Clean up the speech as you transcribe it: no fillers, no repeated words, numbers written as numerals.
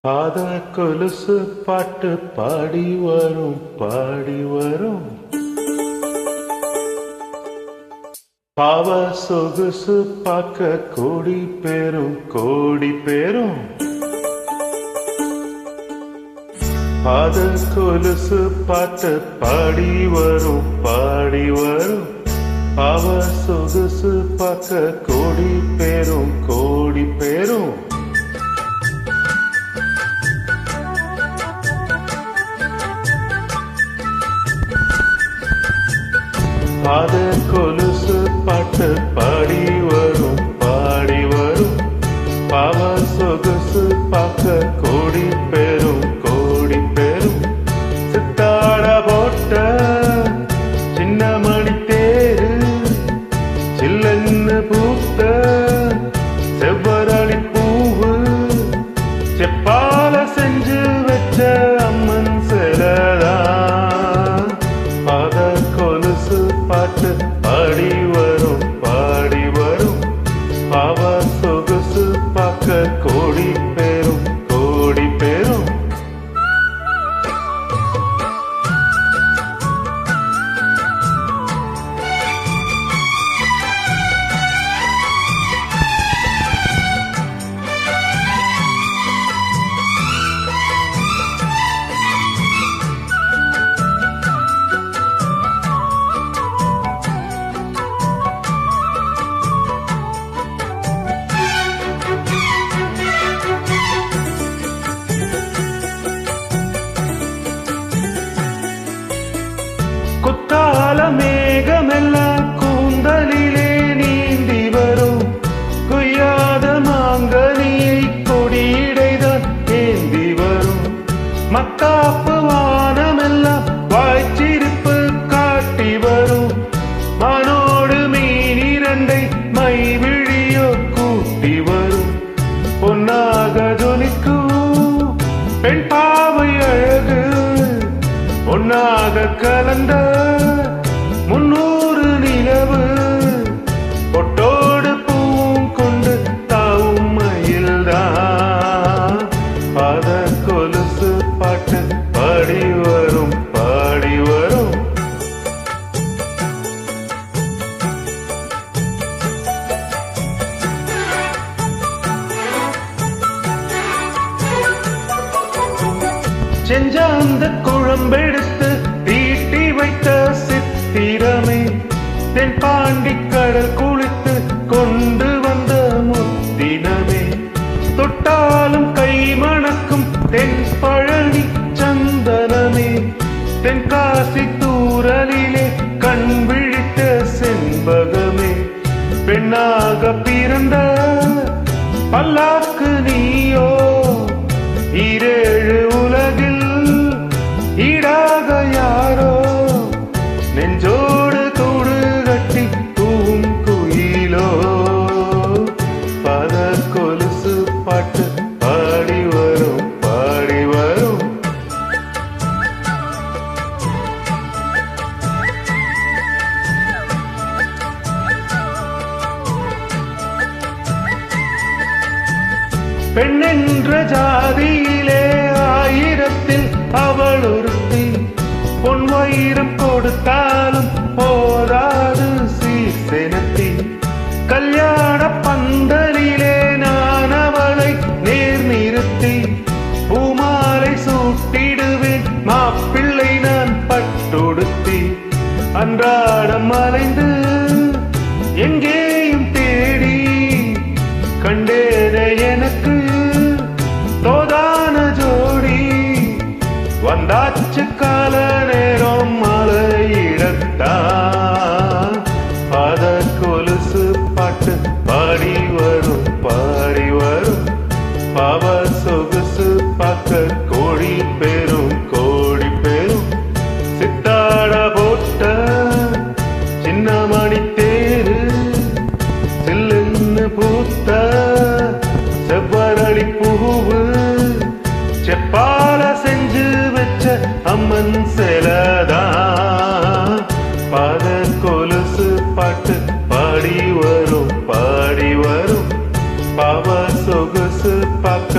பாத கொலுசு பாட்டு பாடி வரும் பாடி வரும். பாவ சொகுசு பார்க்க கோடி பேரும் கோடி பேரும். பாத கொலுசு பாட்டு பாடி வரும் பாடி வரும். பாவ சொகுசு பார்க்க கோடி பேரும் கோடி பேரும். பாத கொலுசு பாட்டு பாடி வரும் பாடி வரும். பாவ சொகுசு பார்க்க கோடி பேரும் கோடி பேரும். சித்தாட போட்ட சின்ன மணி தேரு, சில்லன்னு பூத்த செவ்வரளி பூவு, செப்பால செஞ்சு வச்ச அம்மன் சிலதா. பாத கொலுசு பாட்டு பாடி வரும் பாடி வரும். பாவ சொகுசு பார்க்க கோடி பேரும் கோடி பேரும். குத்தால மேகமெல்லாம் கூந்தலிலே நீந்தி வரும். கொய்யாத மாங்கனியை கொடியிடைதான் ஏந்தி வரும். மத்தாப்பு வானமெல்லாம் வாய்ச்சிருப்பு காட்டி வரும். மானோடு மீனிரண்டை மை விழியோ கூட்டி வரும். பொன்னாக ஜொலிக்கும் பெண் பாவை அழகு, பொன்னாக கலந்த 300 நிலவு. பொட்டோடு பூவும் கொண்டு தாவும் மயில்தான். பாத கொலுசு பாட்டு பாடி வரும் பாடி வரும். செஞ்சாந்த குழம்பெடுத்து தீட்டி வைத்த சித்திரமே, தென் பாண்டி கடல் குளித்து கொண்டு வந்த முத்தினமே. தொட்டாலும் கை மணக்கும் தென் பழனி சந்தனமே, தென்காசி தூரலிலே கண் விழித்த செண்பகமே. பெண்ணாக பிறந்த பல்லாக்கு நீயோ, ஈரேழு உலகில் ஈடாக யாரோ. நெஞ்சோடு கூடு கட்டி பூவும் குயிலோ. பாத கொலுசு பாட்டு பாடி வரும் பாடி வரும். பெண்ணென்ற ஜாதியிலே ஆயிரத்தில் அவள் ஒருத்தி. பொன் வைரம் கொடுத்தாலும் போதாது சீர்செனத்தி. கல்யாண பந்தலிலே நான் அவளை நேர் நிறுத்தி. பூமாலை சூட்டிடுவேன் மாப்பிள்ளை நான் பட்டொடுத்தி. அன்றாடம் அலைந்து எங்கேயும் தேடி கண்டேனே எனக்கு தோதான ஜோடி. வந்தாச்சு கால நேரம் மலையிடத்தான். பாத கொலுசு பாட்டு பாடி வரும் பாடி வரும். பாவ சொகுசு பார்க்க கோடி பேரும் கோடி பேரும். சித்தாட போட்ட சின்ன மணி தேரு, சில்லுன்னு பூத்த செவ்வரளி பூவு, செப்பால செஞ்சு வச்ச அம்மன் சிலதான். பாத கொலுசு பாட்டு பாடி வரும் பாடி வரும். பாவ சொகுசு பார்க்க